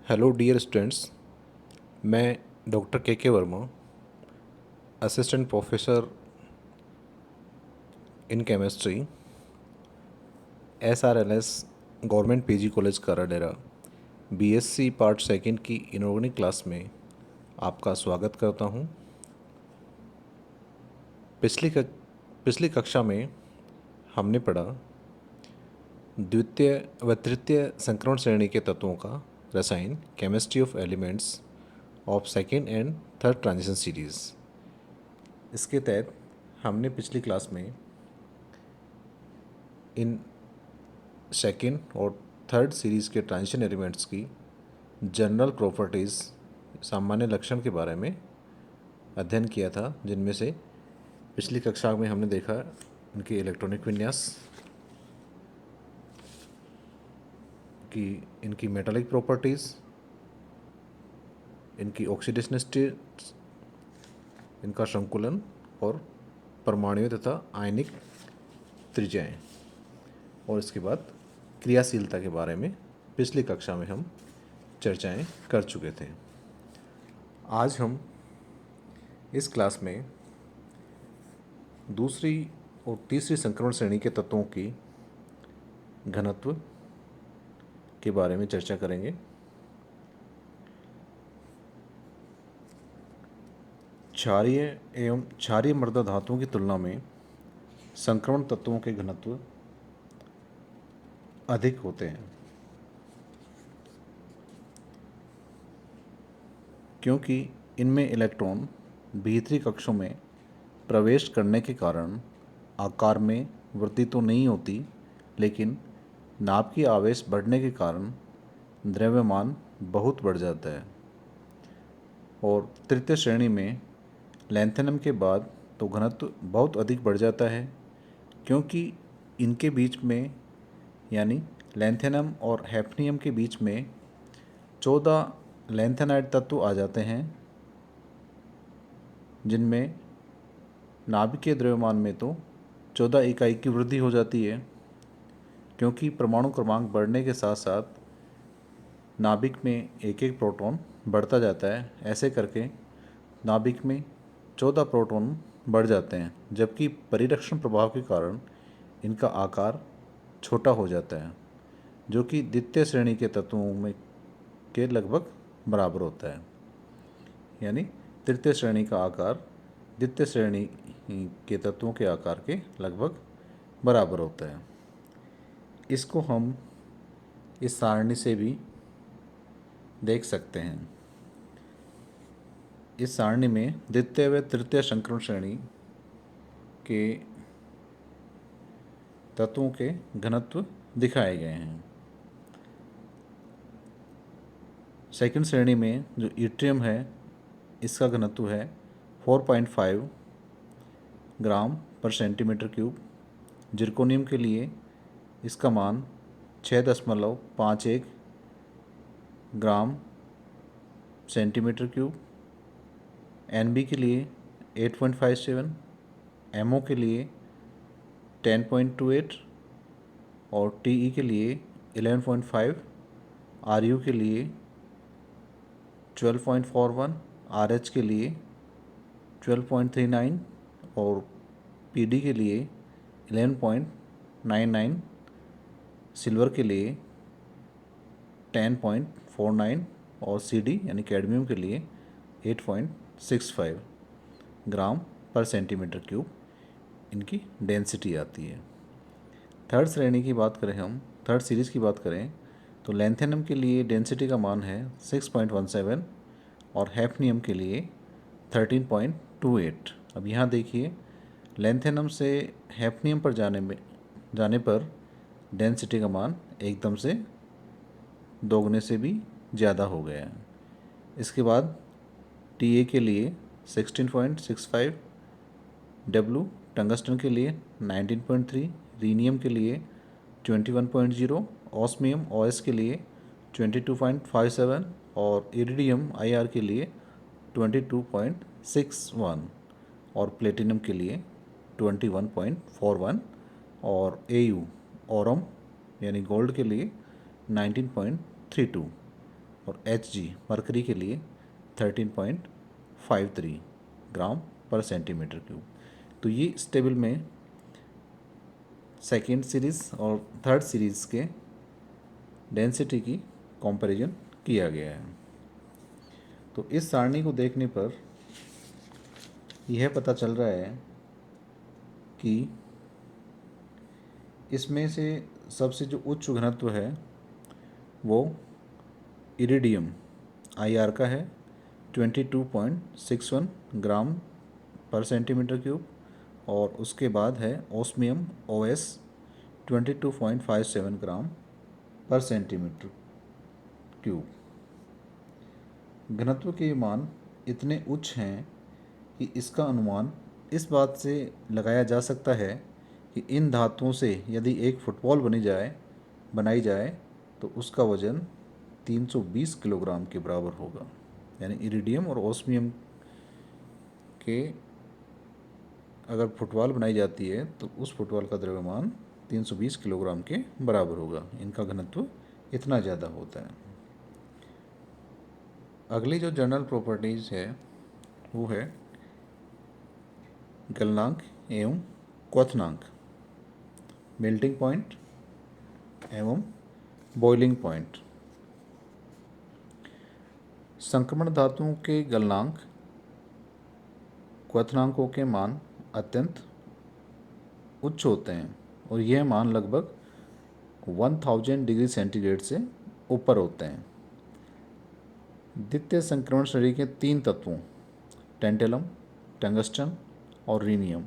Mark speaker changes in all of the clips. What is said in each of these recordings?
Speaker 1: Hello dear students. मैं doctor K Verma, assistant professor in chemistry, SRLS government PG college Karadera, BSc part second की inorganic class में आपका स्वागत करता हूं। पिछली कक्षा में हमने पढ़ा द्वितीय व तृतीय संक्रमण श्रेणी के तत्वों का रसायन, chemistry of elements of second and third transition series. इसके तहत हमने पिछली क्लास में इन सेकेंड और थर्ड सीरीज़ के ट्रांजिशन एलिमेंट्स की जनरल प्रॉपर्टीज़, सामान्य लक्षण के बारे में अध्ययन किया था, जिनमें से पिछली कक्षा में हमने देखा इनकी इलेक्ट्रॉनिक विन्यास, कि इनकी मेटालिक प्रॉपर्टीज़, इनकी ऑक्सीडेशन स्टेट, इनका संकुलन और परमाणुओं तथा आयनिक त्रिज्याएं, और इसके बाद क्रियाशीलता के बारे में पिछली कक्षा में हम चर्चाएं कर चुके थे। आज हम इस क्लास में दूसरी और तीसरी संक्रमण श्रेणी के तत्वों की घनत्व के बारे में चर्चा करेंगे। क्षारीय एवं क्षारीय मृदा धातुओं की तुलना में संक्रमण तत्वों के घनत्व अधिक होते हैं, क्योंकि इनमें इलेक्ट्रॉन भीतरी कक्षों में प्रवेश करने के कारण आकार में वृद्धि तो नहीं होती, लेकिन नाभ की आवेश बढ़ने के कारण द्रव्यमान बहुत बढ़ जाता है। और तृतीय श्रेणी में लैंथेनम के बाद तो घनत्व बहुत अधिक बढ़ जाता है, क्योंकि इनके बीच में, यानी लैंथेनम और हैफनियम के बीच में 14 लैंथेनाइड तत्व आ जाते हैं, जिनमें नाभिकीय द्रव्यमान में तो 14 इकाई की वृद्धि हो जाती है, क्योंकि परमाणु क्रमांक बढ़ने के साथ साथ नाभिक में एक एक प्रोटॉन बढ़ता जाता है। ऐसे करके नाभिक में 14 प्रोटॉन बढ़ जाते हैं, जबकि परिरक्षण प्रभाव के कारण इनका आकार छोटा हो जाता है, जो कि द्वितीय श्रेणी के तत्वों में के लगभग बराबर होता है। यानी तृतीय श्रेणी का आकार द्वितीय श्रेणी के तत्वों के आकार के लगभग बराबर होता है। इसको हम इस सारणी से भी देख सकते हैं। इस सारणी में द्वितीय व तृतीय संक्रमण श्रेणी के तत्वों के घनत्व दिखाए गए हैं। सेकंड श्रेणी में जो इट्रियम है, इसका घनत्व है 4.5 ग्राम पर सेंटीमीटर क्यूब। जिरकोनियम के लिए इसका मान 6.51 ग्राम सेंटीमीटर क्यूब। एनबी के लिए 8.57, एमओ के लिए 10.28 और टीई के लिए 11.5, आरयू के लिए 12.41, आरएच के लिए 12.39 और पीडी के लिए 11.99, सिल्वर के लिए 10.49 और सीडी यानी कैडमियम के लिए 8.65 ग्राम पर सेंटीमीटर क्यूब इनकी डेंसिटी आती है। थर्ड श्रेणी की बात करें, हम थर्ड सीरीज़ की बात करें, तो लैंथेनम के लिए डेंसिटी का मान है 6.17 और हैफनियम के लिए 13.28। अब यहाँ देखिए, लैंथेनम से हैफनियम पर जाने पर डेंसिटी का मान एकदम से दोगुने से भी ज़्यादा हो गया है। इसके बाद टीए के लिए 16.65, डब्ल्यू टंगस्टन के लिए 19.3, रीनियम के लिए 21.0, ऑस्मियम ओएस के लिए 22.57 और इरिडियम आईआर के लिए 22.61 और प्लेटिनम के लिए 21.41 और एयू ओरम यानी गोल्ड के लिए 19.32। और Hg मरकरी के लिए 13.53 ग्राम पर सेंटीमीटर क्यूब। तो ये इस टेबल में सेकेंड सीरीज़ और थर्ड सीरीज़ के डेंसिटी की कंपैरिजन किया गया है। तो इस सारणी को देखने पर यह पता चल रहा है कि इसमें से सबसे जो उच्च घनत्व है वो इरिडियम IR का है 22.61 ग्राम पर सेंटीमीटर क्यूब, और उसके बाद है ओस्मियम OS 22.57 ग्राम पर सेंटीमीटर क्यूब। घनत्व के मान इतने उच्च हैं कि इसका अनुमान इस बात से लगाया जा सकता है कि इन धातुओं से यदि एक फुटबॉल बनाई जाए तो उसका वजन 320 किलोग्राम के बराबर होगा। यानी इरिडियम और ओस्मियम के अगर फुटबॉल बनाई जाती है तो उस फुटबॉल का द्रव्यमान 320 किलोग्राम के बराबर होगा। इनका घनत्व इतना ज़्यादा होता है। अगली जो जनरल प्रॉपर्टीज़ है वो है गलनांक एवं क्वथनांक, मेल्टिंग पॉइंट एवं बॉइलिंग पॉइंट। संक्रमण धातुओं के गलनांक क्वथनांकों के मान अत्यंत उच्च होते हैं और यह मान लगभग 1000 डिग्री सेंटीग्रेड से ऊपर होते हैं। द्वितीय संक्रमण श्रेणी के 3 तत्वों टेंटेलम, टंगस्टन और रीनियम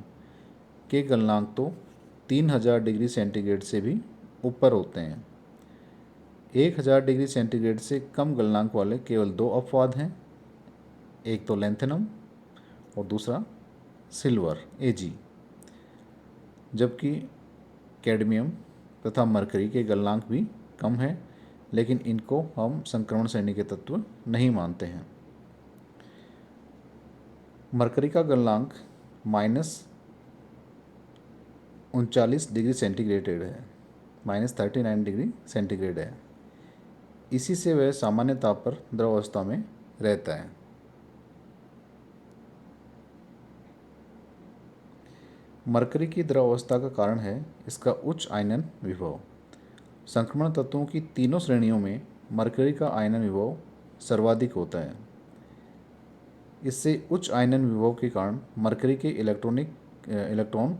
Speaker 1: के गलनांक तो 3000 डिग्री सेंटीग्रेड से भी ऊपर होते हैं। 1000 डिग्री सेंटीग्रेड से कम गलनांक वाले केवल 2 अपवाद हैं, एक तो लैंथेनम और दूसरा सिल्वर Ag, जबकि कैडमियम तथा मरकरी के गलनांक भी कम हैं, लेकिन इनको हम संक्रमण श्रेणी के तत्व नहीं मानते हैं। मरकरी का गलनांक -39 डिग्री सेंटीग्रेड है, -39 डिग्री सेंटीग्रेड है। इसी से वह सामान्य ताप पर द्रव अवस्था में रहता है। मरकरी की द्रव अवस्था का कारण है इसका उच्च आयनन विभव। संक्रमण तत्वों की तीनों श्रेणियों में मरकरी का आयनन विभव सर्वाधिक होता है। इससे उच्च आयनन विभव के कारण मरकरी के इलेक्ट्रॉन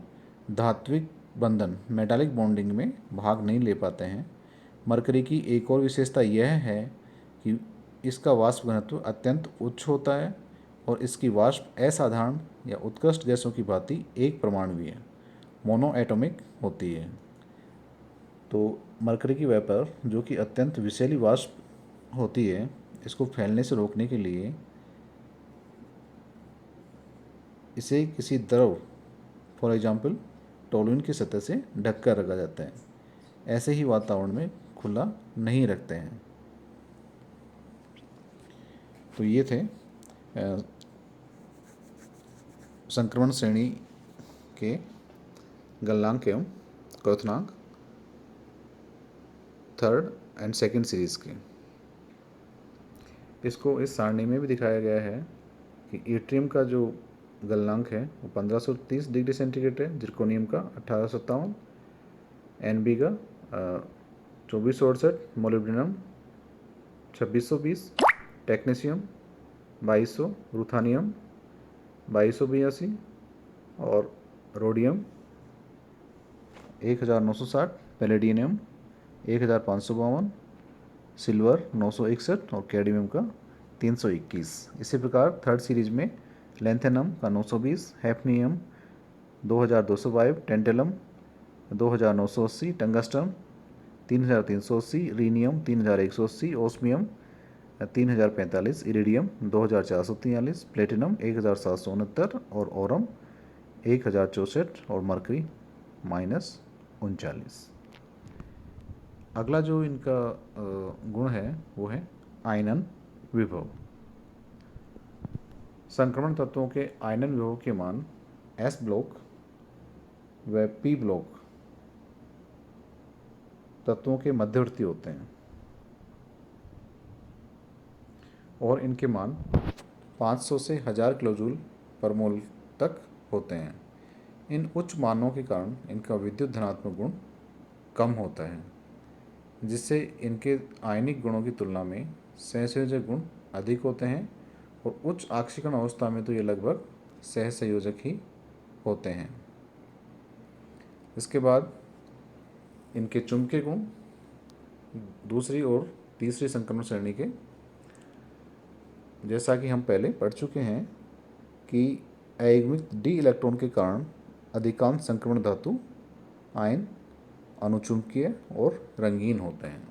Speaker 1: धात्विक बंधन मेटालिक बॉन्डिंग में भाग नहीं ले पाते हैं। मरकरी की एक और विशेषता यह है कि इसका वाष्प घनत्व अत्यंत उच्च होता है और इसकी वाष्प असाधारण या उत्कृष्ट गैसों की भांति एक परमाणुवीय है, मोनो एटॉमिक होती है। तो मरकरी की वेपर जो कि अत्यंत विषैली वाष्प होती है, इसको फैलने से रोकने के लिए इसे किसी द्रव फॉर एग्जाम्पल टोलुइन की सतह से ढककर रखा जाता है। ऐसे ही वातावरण में खुला नहीं रखते हैं। तो ये थे संक्रमण श्रेणी के गलनांक एवं क्वथनांक थर्ड एंड सेकंड सीरीज़ के। इसको इस सारणी में भी दिखाया गया है कि इट्रियम का जो गलनांक है वो 1530 डिग्री सेंटीग्रेड है, जिर्कोनियम का 1857, Nb का 2468, मोलिब्डेनम 2620, टेक्नीशियम 2200, रुथानियम 2282 और रोडियम 1960, पैलेडियम 1552, सिल्वर 961 और कैडमियम का 321। इसी प्रकार थर्ड सीरीज में लैंथेनम का 920, hafnium 2222, tantalum 2980, tungsten 3380, rhenium 3180, osmium 3045, iridium 2443, platinum 1769 और ओरम 1064 और मरकरी -39। अगला जो इनका गुण है वो है आयनन विभव। संक्रमण तत्वों के आयनन विभव के मान S ब्लॉक व P ब्लॉक तत्वों के मध्यवर्ती होते हैं। और इनके मान 500 से 1000 किलोजूल पर मोल तक होते हैं। इन उच्च मानों के कारण इनका विद्युत धनात्मक गुण कम होता है, जिससे इनके आयनिक गुणों की तुलना में सहसंयोजक गुण अधिक होते हैं और उच्च आक्सीकरण अवस्था में तो ये लगभग सहसंयोजक ही होते हैं। इसके बाद इनके चुंबकीय गुण दूसरी और तीसरी संक्रमण श्रेणी के, जैसा कि हम पहले पढ़ चुके हैं कि अयुग्मित डी इलेक्ट्रॉन के कारण अधिकांश संक्रमण धातु आयन अनुचुंबकीय और रंगीन होते हैं।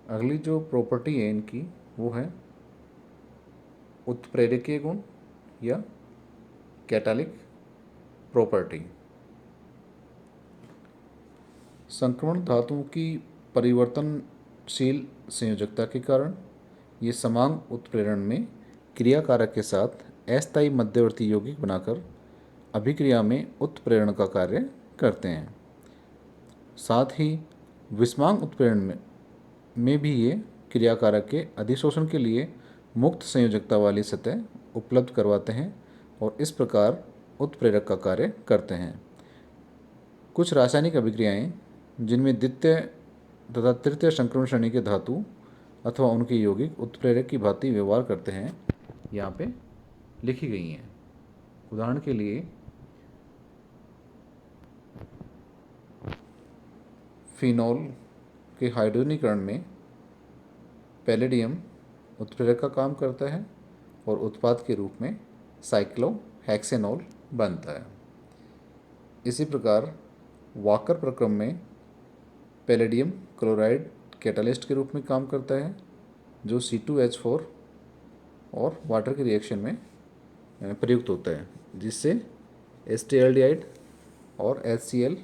Speaker 1: अगली जो प्रॉपर्टी है इनकी वो है उत्प्रेरकीय गुण या कैटालिक प्रॉपर्टी। संक्रमण धातुओं की परिवर्तनशील संयोजकता के कारण ये समान उत्प्रेरण में क्रियाकारक के साथ अस्थायी मध्यवर्ती यौगिक बनाकर अभिक्रिया में उत्प्रेरण का कार्य करते हैं। साथ ही विषमांग उत्प्रेरण में भी ये क्रियाकारक के अधिशोषण के लिए मुक्त संयोजकता वाली सतह उपलब्ध करवाते हैं और इस प्रकार उत्प्रेरक का कार्य करते हैं। कुछ रासायनिक अभिक्रियाएं जिनमें द्वितीय तथा तृतीय संक्रमण श्रेणी के धातु अथवा उनके यौगिक उत्प्रेरक की भांति व्यवहार करते हैं, यहाँ पे लिखी गई हैं। उदाहरण के लिए फिनॉल के हाइड्रोजनीकरण में पैलेडियम उत्प्रेरक का काम करता है और उत्पाद के रूप में साइक्लोहेक्सेनॉल बनता है। इसी प्रकार वाकर प्रक्रम में पैलेडियम क्लोराइड कैटालिस्ट के रूप में काम करता है, जो C2H4 और वाटर के रिएक्शन में प्रयुक्त होता है, जिससे एसिटाल्डिहाइड और HCl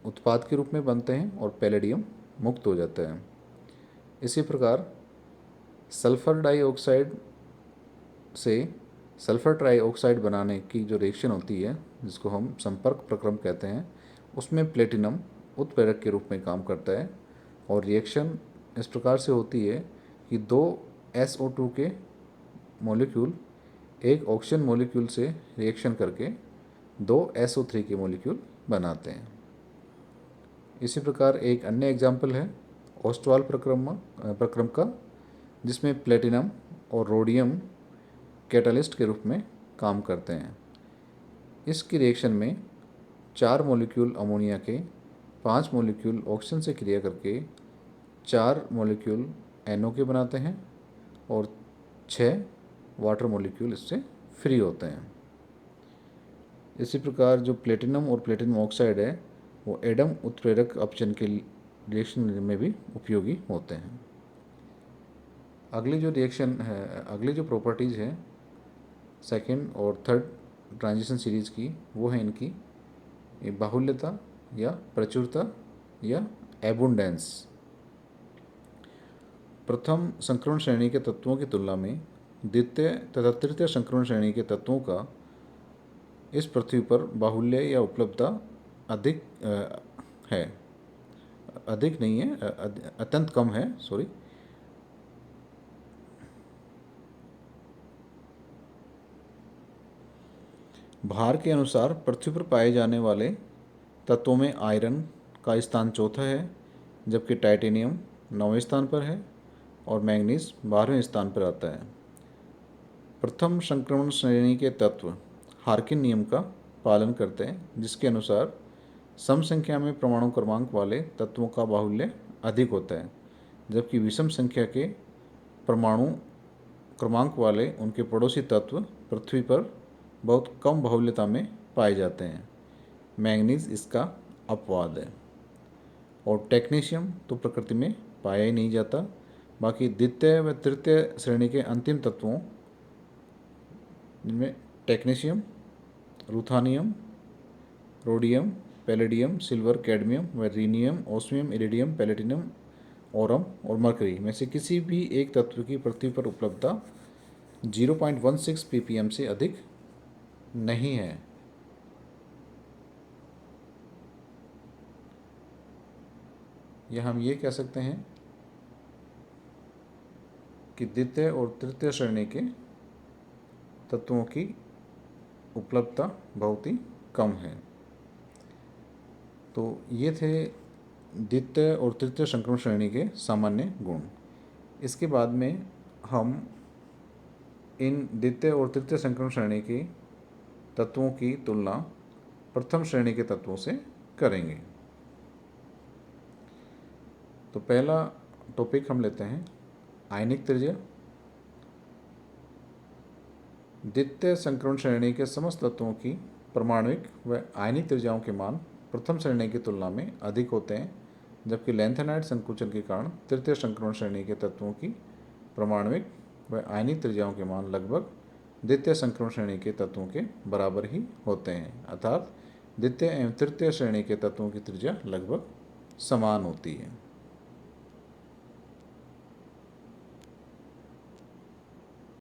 Speaker 1: उत्पाद के रूप में बनते हैं और पैलेडियम मुक्त हो जाता है। इसी प्रकार सल्फर डाइऑक्साइड से सल्फर ट्राइऑक्साइड बनाने की जो रिएक्शन होती है, जिसको हम संपर्क प्रक्रम कहते हैं, उसमें प्लेटिनम उत्प्रेरक के रूप में काम करता है और रिएक्शन इस प्रकार से होती है कि दो SO2 के मॉलिक्यूल एक ऑक्सीजन मॉलिक्यूल से रिएक्शन करके दो SO3 के मॉलिक्यूल बनाते हैं। इसी प्रकार एक अन्य एग्जाम्पल है ओस्टवाल प्रक्रम का, जिसमें प्लेटिनम और रोडियम कैटालिस्ट के रूप में काम करते हैं। इसकी रिएक्शन में 4 मॉलिक्यूल अमोनिया के 5 मॉलिक्यूल ऑक्सीजन से क्रिया करके 4 मॉलिक्यूल NO के बनाते हैं और 6 वाटर मॉलिक्यूल इससे फ्री होते हैं। इसी प्रकार जो प्लेटिनम और प्लेटिनम ऑक्साइड है वो एडम उत्प्रेरक अपचयन के रिएक्शन में भी उपयोगी होते हैं। अगली जो रिएक्शन है, अगली जो प्रॉपर्टीज़ है सेकेंड और थर्ड ट्रांजिशन सीरीज़ की, वो है इनकी बाहुल्यता या प्रचुरता या एबुंडेंस। प्रथम संक्रमण श्रेणी के तत्वों की तुलना में द्वितीय तथा तृतीय संक्रमण श्रेणी के तत्वों का इस पृथ्वी पर बाहुल्य या उपलब्धता अधिक है, अधिक नहीं है, अत्यंत कम है, सॉरी। भार के अनुसार पृथ्वी पर पाए जाने वाले तत्वों में आयरन का स्थान चौथा है, जबकि टाइटेनियम 9वें स्थान पर है और मैंगनीज 12वें स्थान पर आता है। प्रथम संक्रमण श्रेणी के तत्व हार्किन नियम का पालन करते हैं, जिसके अनुसार सम संख्या में परमाणु क्रमांक वाले तत्वों का बाहुल्य अधिक होता है, जबकि विषम संख्या के परमाणु क्रमांक वाले उनके पड़ोसी तत्व पृथ्वी पर बहुत कम बाहुल्यता में पाए जाते हैं। मैंगनीज इसका अपवाद है। और टेक्नीशियम तो प्रकृति में पाया ही नहीं जाता। बाकी द्वितीय व तृतीय श्रेणी के अंतिम तत्वों जिनमें technetium, ruthenium, rhodium, palladium, silver, cadmium व rhenium, osmium, iridium, platinum, aurum और मरकरी में से किसी भी एक तत्व की पृथ्वी पर उपलब्धता 0.16 ppm से अधिक नहीं है। या हम ये कह सकते हैं कि द्वितीय और तृतीय श्रेणी के तत्वों की उपलब्धता बहुत ही कम है। तो ये थे द्वितीय और तृतीय संक्रमण श्रेणी के सामान्य गुण। इसके बाद में हम इन द्वितीय और तृतीय संक्रमण श्रेणी के तत्वों की तुलना प्रथम श्रेणी के तत्वों से करेंगे। तो पहला टॉपिक हम लेते हैं आयनिक त्रिज्या। द्वितीय संक्रमण श्रेणी के समस्त तत्वों की परमाणुक व आयनिक त्रिज्याओं के मान प्रथम श्रेणी की तुलना में अधिक होते हैं, जबकि लैंथेनाइड संकुचन के कारण तृतीय संक्रमण श्रेणी के तत्वों की परमाणुक व आयनिक त्रिज्याओं के मान लगभग द्वितीय संक्रमण श्रेणी के तत्वों के बराबर ही होते हैं, अर्थात द्वितीय एवं तृतीय श्रेणी के तत्वों की त्रिज्या लगभग समान होती है।